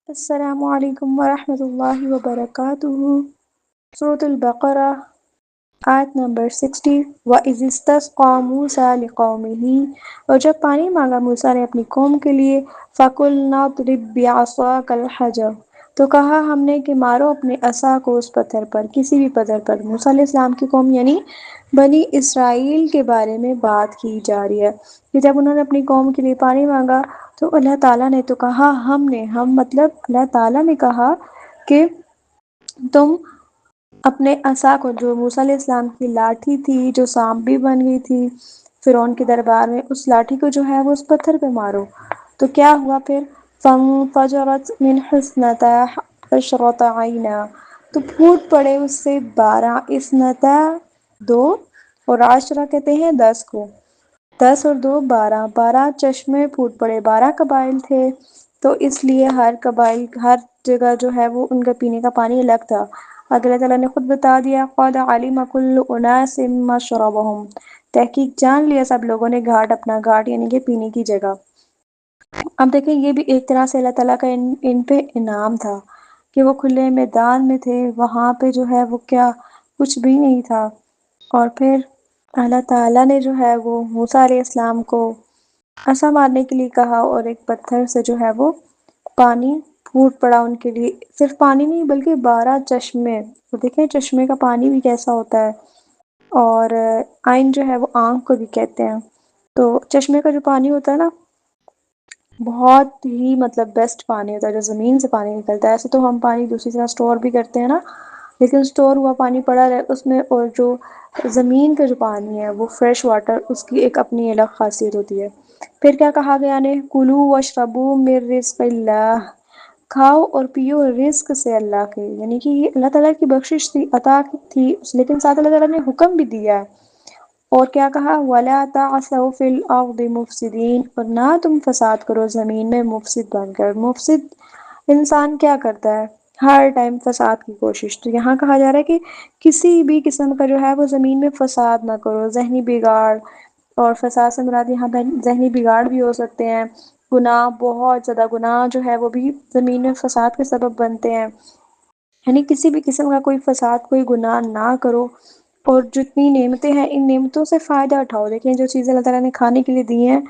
السلام علیکم ورحمۃ اللہ وبرکاتہ۔ سورۃ البقرہ آیت نمبر 60۔ وَإِذِ اسْتَسْقَىٰ مُوسَىٰ لِقَوْمِهِ، اور جب پانی مانگا موسیٰ نے اپنی قوم کے لیے، فَقُلْنَا اضْرِب بِّعَصَاكَ الْحَجَرَ، تو کہا ہم نے کہ مارو اپنے عصا کو اس پتھر پر، کسی بھی پتھر پر۔ موسیٰ علیہ السلام کی قوم یعنی بنی اسرائیل کے بارے میں بات کی جا رہی ہے کہ جب انہوں نے اپنی قوم کے لیے پانی مانگا تو اللہ تعالیٰ نے تو کہا ہم مطلب اللہ تعالیٰ نے کہا کہ تم اپنے عصا کو، جو موسیٰ علیہ السلام کی لاٹھی تھی جو سانپ بھی بن گئی تھی فرعون کے دربار میں، اس لاٹھی کو جو ہے وہ اس پتھر پہ مارو۔ تو کیا ہوا پھر؟ فَانفَجَرَتْ مِنْهُ اثْنَتَا عَشْرَةَ عَيْنًا، تو پھوٹ پڑے اس سے 12، اثنتا 2 اور عشرہ کہتے ہیں 10 کو، 10 اور 2 12، 12 چشمے پھوٹ پڑے۔ 12 قبائل تھے تو اس لیے ہر قبائل ہر جگہ جو ہے وہ ان کا پینے کا پانی الگ تھا۔ اللہ تعالیٰ نے خود بتا دیا قَدْ عَلِمَ كُلُّ أُنَاسٍ مَّشْرَبَهُم، تحقیق جان لیا سب لوگوں نے گھاٹ اپنا، گھاٹ یعنی کہ پینے کی جگہ۔ اب دیکھیں یہ بھی ایک طرح سے اللہ تعالیٰ کا ان پہ انعام تھا کہ وہ کھلے میدان میں تھے، وہاں پہ جو ہے وہ کیا کچھ بھی نہیں تھا، اور پھر اللہ تعالیٰ نے جو ہے وہ موسیٰ علیہ السلام کو عصا مارنے کے لیے کہا اور ایک پتھر سے جو ہے وہ پانی پھوٹ پڑا ان کے لیے۔ صرف پانی نہیں بلکہ 12 چشمے، تو دیکھیں چشمے کا پانی بھی کیسا ہوتا ہے، اور عین جو ہے وہ آنکھ کو بھی کہتے ہیں۔ تو چشمے کا جو پانی ہوتا ہے نا، بہت ہی مطلب بیسٹ پانی ہوتا ہے جو زمین سے پانی نکلتا ہے۔ ایسے تو ہم پانی دوسری طرح سٹور بھی کرتے ہیں نا، لیکن سٹور ہوا پانی پڑا رہے اس میں، اور جو زمین کا جو پانی ہے وہ فریش واٹر، اس کی ایک اپنی الگ خاصیت ہوتی ہے۔ پھر کیا کہا گیا نے کُلُوا وَاشْرَبُوا مِن رِزْقِ اللّہ، کھاؤ اور پیو رزق سے اللہ کے، یعنی کہ یہ اللہ تعالیٰ کی بخشش تھی، عطا تھی، لیکن ساتھ اللہ تعالیٰ نے حکم بھی دیا ہے۔ اور کیا کہا وَلَا تَعْثَوْا فِي الْأَرْضِ مُفْسِدِينَ، اور نہ تم فساد کرو زمین میں مفسد بن کر۔ مفسد انسان کیا کرتا ہے؟ ہر ٹائم فساد کی کوشش۔ تو یہاں کہا جا رہا ہے کہ کسی بھی قسم کا جو ہے وہ زمین میں فساد نہ کرو، ذہنی بگاڑ، اور فساد سے مراد یہاں پہ ذہنی بگاڑ بھی ہو سکتے ہیں، گناہ، بہت زیادہ گناہ جو ہے وہ بھی زمین میں فساد کے سبب بنتے ہیں۔ یعنی کسی بھی قسم کا کوئی فساد، کوئی گناہ نہ کرو، اور جتنی نعمتیں ہیں ان نعمتوں سے فائدہ اٹھاؤ۔ دیکھیں جو چیزیں اللہ تعالیٰ نے کھانے کے لیے دی ہیں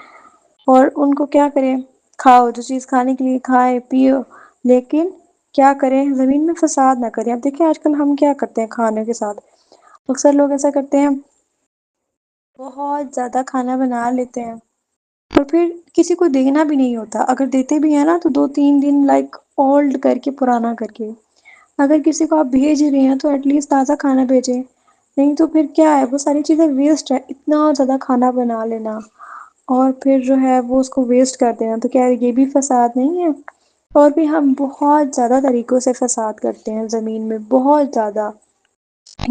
اور ان کو کیا کریں، کھاؤ، جو چیز کھانے کے لیے کھائے پیو، لیکن کیا کریں زمین میں فساد نہ کریں۔ اب دیکھیں آج کل ہم کیا کرتے ہیں کھانے کے ساتھ، اکثر لوگ ایسا کرتے ہیں بہت زیادہ کھانا بنا لیتے ہیں اور پھر کسی کو دینا بھی نہیں ہوتا، اگر دیتے بھی ہیں نا تو 2-3 دن لائک اولڈ کر کے، پرانا کر کے۔ اگر کسی کو آپ بھیج رہے ہیں تو ایٹ لیسٹ تازہ کھانا بھیجیں، نہیں تو پھر کیا ہے وہ ساری چیزیں ویسٹ ہے، اتنا زیادہ کھانا بنا لینا اور پھر جو ہے وہ اس کو ویسٹ کر دینا، تو کیا یہ بھی فساد نہیں ہے؟ اور بھی ہم بہت زیادہ طریقوں سے فساد کرتے ہیں زمین میں، بہت زیادہ۔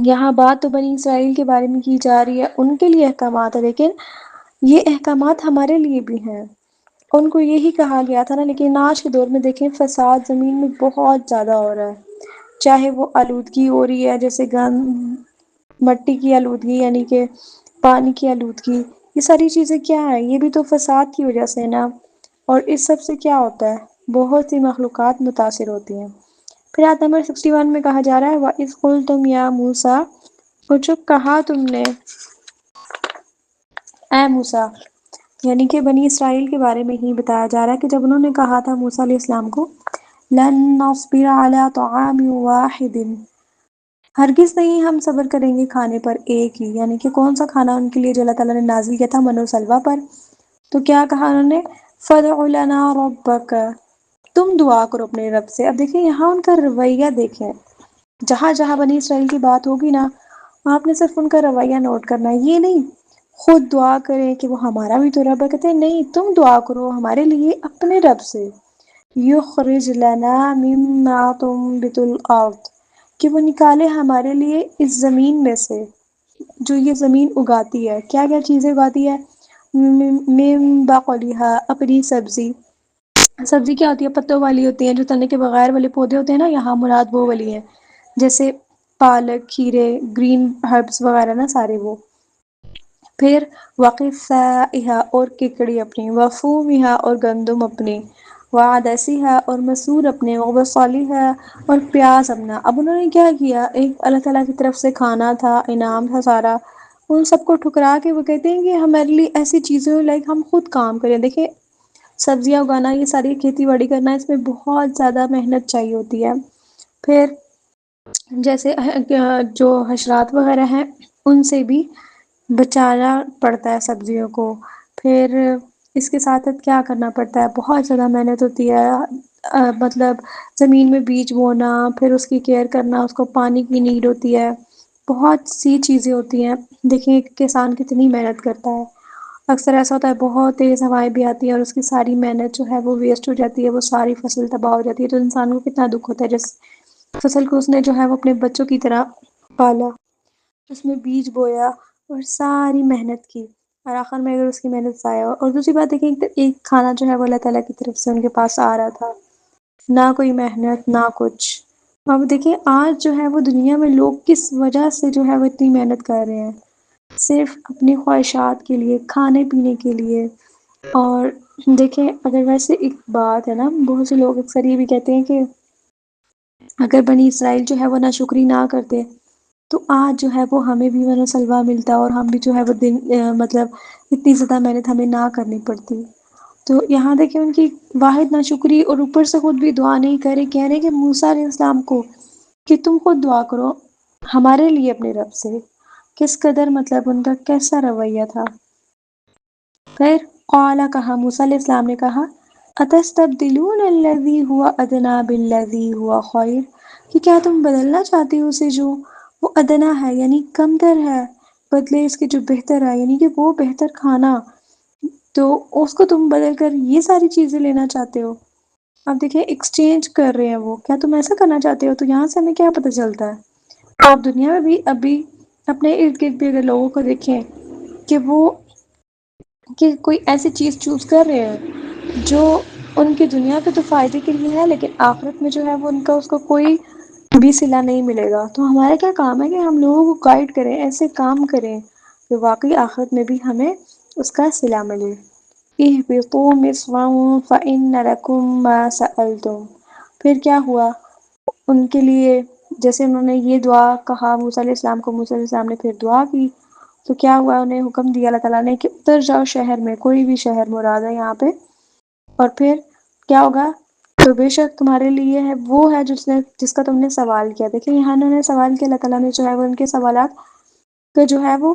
یہاں بات تو بنی اسرائیل کے بارے میں کی جا رہی ہے، ان کے لیے احکامات ہیں، لیکن یہ احکامات ہمارے لیے بھی ہیں، ان کو یہی کہا گیا تھا نا۔ لیکن آج کے دور میں دیکھیں فساد زمین میں بہت زیادہ ہو رہا ہے، چاہے وہ آلودگی ہو رہی ہے جیسے مٹی کی آلودگی یعنی کہ پانی کی آلودگی، یہ ساری چیزیں کیا ہیں؟ یہ بھی تو فساد کی وجہ سے نا۔ اور اس سب سے کیا ہوتا ہے؟ بہت سی مخلوقات متاثر ہوتی ہیں۔ پھر آیت نمبر 61 میں کہا جا رہا ہے وَإِذْ قُلْتُمْ يَا مُوسَىٰ، اور جب کہا تم نے اے موسیٰ، یعنی کہ بنی اسرائیل کے بارے میں ہی بتایا جا رہا ہے کہ جب انہوں نے کہا تھا موسیٰ علیہ السلام کو لَن نَصْبِرَ عَلَىٰ طَعَامٍ وَاحِدٍ، ہرگز نہیں ہم صبر کریں گے کھانے پر ایک ہی، یعنی کہ کون سا کھانا ان کے لیے جو اللہ تعالیٰ نے نازل کیا تھا، من و سلوہ پر۔ تو کیا کہا انہوں نے فَادْعُ لَنَا رَبَّكَ، تم دعا کرو اپنے رب سے۔ اب دیکھیں یہاں ان کا رویہ دیکھیں، جہاں جہاں بنی اسرائیل کی بات ہوگی نا، آپ نے صرف ان کا رویہ نوٹ کرنا ہے، یہ نہیں خود دعا کریں کہ وہ ہمارا بھی تو رب ہے، کہتے ہیں نہیں تم دعا کرو ہمارے لیے اپنے رب سے، یخرج لنا مما تنبت الارض، کہ وہ نکالے ہمارے لیے اس زمین میں سے، جو یہ زمین اگاتی ہے، کیا کیا چیزیں اگاتی ہے، من بقلها، اپنی سبزی۔ سبزی کیا ہوتی ہے؟ پتوں والی ہوتی ہیں، جو تنے کے بغیر والے پودے ہوتے ہیں نا، یہاں مراد وہ والی ہیں، جیسے پالک، کھیرے، گرین ہربس وغیرہ نا سارے وہ۔ پھر وقفائها، اور ککڑی اپنی، وفومها، اور گندم اپنی، وعدسیہ اور مسور اپنے، وبصلیحہ اور پیاز اپنا۔ اب انہوں نے کیا کیا، ایک اللہ تعالیٰ کی طرف سے کھانا تھا، انعام تھا سارا، ان سب کو ٹھکرا کے وہ کہتے ہیں کہ ہمارے لیے ایسی چیزیں لائک ہم خود کام کریں۔ دیکھیں سبزیاں اگانا، یہ ساری کھیتی باڑی کرنا، اس میں بہت زیادہ محنت چاہیے ہوتی ہے۔ پھر جیسے جو حشرات وغیرہ ہیں ان سے بھی بچانا پڑتا ہے سبزیوں کو۔ پھر اس کے ساتھ ساتھ کیا کرنا پڑتا ہے، بہت زیادہ محنت ہوتی ہے، مطلب زمین میں بیج بونا، پھر اس کی کیئر کرنا، اس کو پانی کی نیڈ ہوتی ہے، بہت سی چیزیں ہوتی ہیں۔ دیکھیں کسان کتنی محنت کرتا ہے، اکثر ایسا ہوتا ہے بہت تیز ہوائیں بھی آتی ہیں اور اس کی ساری محنت جو ہے وہ ویسٹ ہو جاتی ہے، وہ ساری فصل تباہ ہو جاتی ہے، تو انسان کو کتنا دکھ ہوتا ہے جس فصل کو اس نے جو ہے وہ اپنے بچوں کی طرح پالا، اس میں بیج بویا اور ساری محنت کی، اور آخر میں اگر اس کی محنت ضائع ہو۔ اور دوسری بات دیکھیں ایک کھانا جو ہے وہ اللہ تعالیٰ کی طرف سے ان کے پاس آ رہا تھا، نہ کوئی محنت نہ کچھ۔ اب دیکھیں آج جو ہے وہ دنیا میں لوگ کس وجہ سے جو ہے وہ اتنی محنت کر رہے ہیں، صرف اپنی خواہشات کے لیے، کھانے پینے کے لیے۔ اور دیکھیں اگر ویسے ایک بات ہے نا، بہت سے لوگ اکثر یہ بھی کہتے ہیں کہ اگر بنی اسرائیل جو ہے وہ ناشکری نہ کرتے تو آج جو ہے وہ ہمیں بھی سلوا ملتا اور ہم بھی جو ہے وہ مطلب اتنی زیادہ محنت ہمیں نہ کرنی پڑتی۔ تو یہاں دیکھیں ان کی واحد ناشکری، اور اوپر سے خود بھی دعا نہیں کرے، کہہ رہے کہ موسیٰ علیہ السلام کو کہ تم خود دعا کرو ہمارے لیے اپنے رب سے۔ کس قدر مطلب ان کا کیسا رویہ تھا۔ پھر قال، کہا موسیٰ علیہ السلام نے کہا، اتستبدلون الذی هو ادنی بالذی هو خیر، کہ کیا تم بدلنا چاہتی ہو اسے جو وہ ادنا ہے یعنی کم تر ہے، بدلے اس کے جو بہتر ہے، یعنی کہ وہ بہتر کھانا، تو اس کو تم بدل کر یہ ساری چیزیں لینا چاہتے ہو۔ اب دیکھیں ایکسچینج کر رہے ہیں وہ، کیا تم ایسا کرنا چاہتے ہو؟ تو یہاں سے ہمیں کیا پتہ چلتا ہے، آپ دنیا میں بھی ابھی اپنے ارد گرد بھی اگر لوگوں کو دیکھیں کہ وہ کہ کوئی ایسی چیز چوز کر رہے ہیں جو ان کی دنیا کے تو فائدے کے لیے ہے، لیکن آخرت میں جو ہے وہ ان کا اس کو کوئی بھی صلہ نہیں ملے گا۔ تو ہمارا کیا کام ہے کہ ہم لوگوں کو گائیڈ کریں، ایسے کام کریں کہ واقعی آخرت میں بھی ہمیں اس کا صلہ ملے۔ اہبطوا مصرا فإن لکم ما سألتم، پھر کیا ہوا ان کے لیے، جیسے انہوں نے یہ دعا کہا موسیٰ علیہ السلام کو، موسیٰ علیہ السلام نے پھر دعا کی، تو کیا ہوا، انہیں حکم دیا اللہ تعالیٰ نے کہ اتر جاؤ شہر میں، کوئی بھی شہر مراد ہے یہاں پہ، اور پھر کیا ہوگا، تو بے شک تمہارے لیے ہے وہ ہے جس کا تم نے سوال کیا۔ دیکھیں یہاں انہوں نے سوال کیا، اللہ تعالیٰ نے جو ہے وہ ان کے سوالات کا جو ہے وہ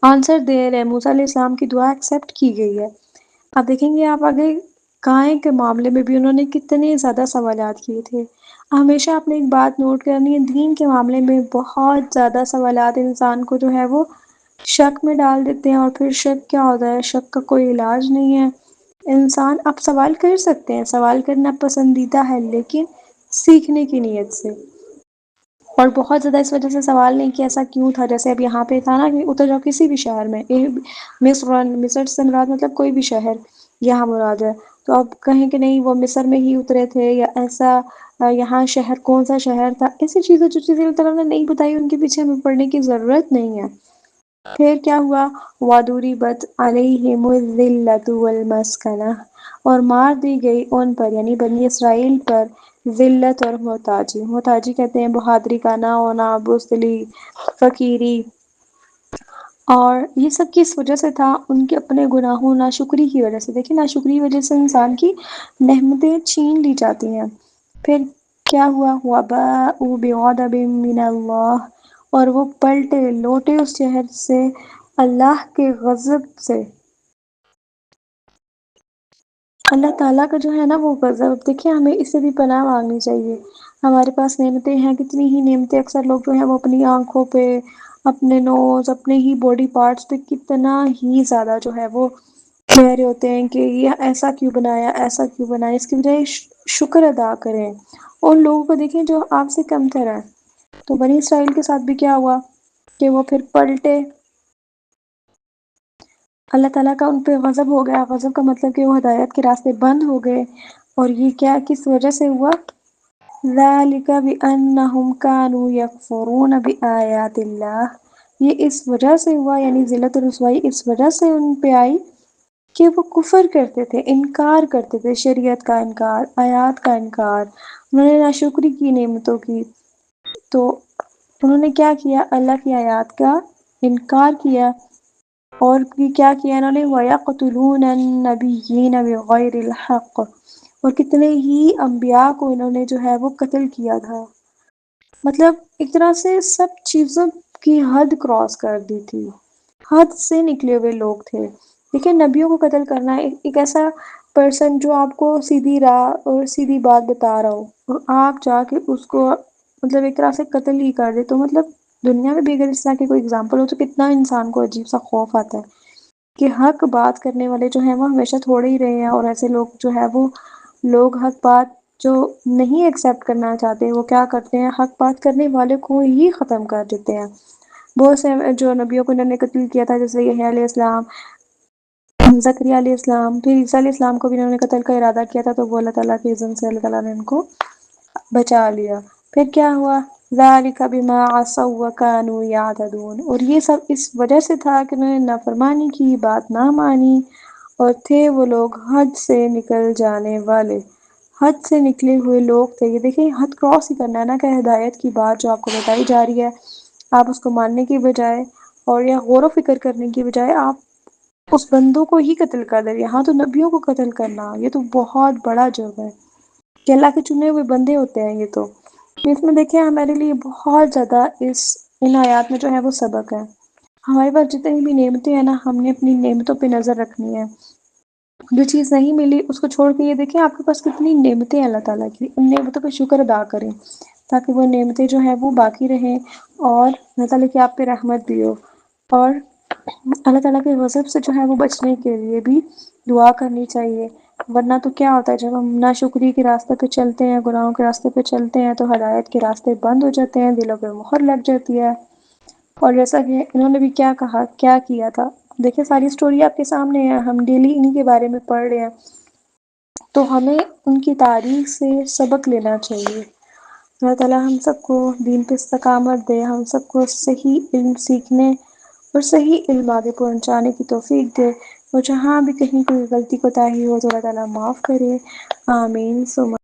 آنسر دے رہے ہیں، موسیٰ علیہ السلام کی دعا ایکسیپٹ کی گئی ہے۔ اب دیکھیں گے آپ آگے گائے کے معاملے میں بھی انہوں نے کتنے زیادہ سوالات کیے تھے۔ ہمیشہ آپ نے ایک بات نوٹ کرنی ہے، دین کے معاملے میں بہت زیادہ سوالات انسان کو جو ہے وہ شک میں ڈال دیتے ہیں، اور پھر شک کیا ہوتا ہے، شک کا کوئی علاج نہیں ہے۔ انسان آپ سوال کر سکتے ہیں، سوال کرنا پسندیدہ ہے، لیکن سیکھنے کی نیت سے، اور بہت زیادہ اس وجہ سے سوال نہیں کہ ایسا کیوں تھا، جیسے اب یہاں پہ تھا نا کہ اتر جاؤ کسی بھی شہر میں، مصر سے مراد مطلب کوئی بھی شہر یہاں مراد ہے، تو اب کہیں کہ نہیں وہ مصر میں ہی اترے تھے یا ایسا، یہاں شہر کون سا شہر تھا، ایسی چیزیں جو چیزیں اللہ تعالیٰ نے نہیں بتائی ان کے پیچھے ہمیں پڑھنے کی ضرورت نہیں ہے۔ پھر کیا ہوا، وَضُرِبَتْ عَلَيْهِمُ الذِّلَّةُ وَالْمَسْكَنَةُ، اور مار دی گئی ان پر یعنی بنی اسرائیل پر ذلت اور محتاجی۔ محتاجی کہتے ہیں بہادری کا نہ ہونا، بزدلی، فقیری، اور یہ سب کس وجہ سے تھا، ان کے اپنے گناہوں، ناشکری کی وجہ سے۔ دیکھیں ناشکری کی وجہ سے انسان کی نعمتیں چھین لی جاتی ہیں۔ پھر کیا ہوا، وَبَاءُوا بِغَضَبٍ مِّنَ اللَّهِ، اور وہ پلٹے لوٹے اس شہر سے اللہ کے غضب سے۔ اللہ تعالیٰ کا جو ہے نا وہ غضب، دیکھیں ہمیں اس سے بھی پناہ مانگنی چاہیے۔ ہمارے پاس نعمتیں ہیں، کتنی ہی نعمتیں، اکثر لوگ جو ہیں وہ اپنی آنکھوں پہ، اپنے نوز، اپنے ہی باڈی پارٹس پہ کتنا ہی زیادہ جو ہے وہ کہہ رہے ہوتے ہیں کہ یہ ایسا کیوں بنایا، ایسا کیوں بنایا، اس کی بجائے شکر ادا کریں۔ اور لوگوں کو دیکھیں جو آپ سے کم تر ہے، تو بنی اسرائیل کے ساتھ بھی کیا ہوا کہ وہ پھر پلٹے، اللہ تعالیٰ کا ان پہ غضب ہو گیا۔ غضب کا مطلب کہ وہ ہدایت کے راستے بند ہو گئے، اور یہ کیا کس وجہ سے ہوا، ذَلِكَ بِأَنَّهُمْ كَانُوا يَكْفُرُونَ بِآيَاتِ اللَّهِ، یہ اس وجہ سے ہوا، یعنی ذلت و رسوائی اس وجہ سے ان پہ آئی کہ وہ کفر کرتے تھے، انکار کرتے تھے، شریعت کا انکار، آیات کا انکار، انہوں نے ناشکری کی نعمتوں کی. تو انہوں نے کیا کیا؟ اللہ کی آیات کا انکار کیا. اور بھی کیا کیا انہوں نے؟ وَيَقْتُلُونَ النَّبِيِّينَ بِغَيْرِ الْحَقِّ، اور کتنے ہی انبیاء کو انہوں نے جو ہے وہ قتل کیا تھا. مطلب ایک طرح سے سب چیزوں کی حد کراس کر دی تھی، حد سے نکلے ہوئے لوگ تھے. دیکھیں نبیوں کو قتل کرنا ایک ایسا پرسن جو آپ کو سیدھی راہ اور سیدھی بات بتا رہا ہو، اور آپ جا کے اس کو مطلب ایک طرح سے قتل ہی کر دے، تو مطلب دنیا میں بھی اگر اس طرح کی کوئی اگزامپل ہو تو کتنا انسان کو عجیب سا خوف آتا ہے کہ حق بات کرنے والے جو ہیں وہ ہمیشہ تھوڑے ہی رہے ہیں، اور ایسے لوگ جو ہے وہ لوگ حق بات جو نہیں ایکسیپٹ کرنا چاہتے وہ کیا کرتے ہیں؟ حق بات کرنے والے کو ہی ختم کر دیتے ہیں. بہت سے جو نبیوں کو انہوں نے قتل کیا تھا، جیسے یحییٰ علیہ السلام، زکریا علیہ السلام، پھر عیسیٰ علیہ السلام کو بھی انہوں نے قتل کا ارادہ کیا تھا، تو وہ اللہ تعالیٰ کے اذن سے اللہ تعالیٰ نے ان کو بچا لیا. پھر کیا ہوا؟ ذَلِكَ بِمَا عَصَوْا وَكَانُوا يَعْتَدُونَ، اور یہ سب اس وجہ سے تھا کہ انہوں نے نافرمانی کی، بات نہ مانی، اور تھے وہ لوگ حد سے نکل جانے والے. حد سے نکلے ہوئے لوگ تھے. یہ دیکھیں حد کراس ہی کرنا ہے نا، کہ ہدایت کی بات جو آپ کو بتائی جا رہی ہے، آپ اس کو ماننے کی بجائے اور یا غور و فکر کرنے کی بجائے آپ اس بندوں کو ہی قتل کر دے. یہاں تو نبیوں کو قتل کرنا یہ تو بہت بڑا جرم ہے، کہ اللہ کے چنے ہوئے بندے ہوتے ہیں یہ تو. اس میں دیکھیں ہمارے لیے بہت زیادہ ان آیات میں جو ہے وہ سبق ہے. ہمارے پاس جتنی بھی نعمتیں ہیں نا، ہم نے اپنی نعمتوں پہ نظر رکھنی ہے. جو چیز نہیں ملی اس کو چھوڑ کے یہ دیکھیں آپ کے پاس کتنی نعمتیں ہیں اللہ تعالیٰ کی، ان نعمتوں پہ شکر ادا کریں تاکہ وہ نعمتیں جو ہیں وہ باقی رہیں، اور اللہ تعالیٰ کی آپ پہ رحمت بھی ہو. اور اللہ تعالیٰ کے غضب سے جو ہے وہ بچنے کے لیے بھی دعا کرنی چاہیے. ورنہ تو کیا ہوتا ہے، جب ہم ناشکری کے راستے پہ چلتے ہیں، گناہوں کے راستے پہ چلتے ہیں، تو ہدایت کے راستے بند ہو جاتے ہیں، دلوں پہ مہر لگ جاتی ہے. اور جیسا کہ انہوں نے بھی کیا کہا، کیا کیا تھا، دیکھیں ساری سٹوری آپ کے سامنے ہے، ہم ڈیلی انہی کے بارے میں پڑھ رہے ہیں، تو ہمیں ان کی تاریخ سے سبق لینا چاہیے. اللہ تعالیٰ ہم سب کو دین پہ استقامت دے، ہم سب کو صحیح علم سیکھنے اور صحیح علم آگے پہنچانے کی توفیق دے، اور جہاں بھی کہیں کوئی غلطی کوتاہی ہو تو اللہ تعالیٰ معاف کرے. آمین ثم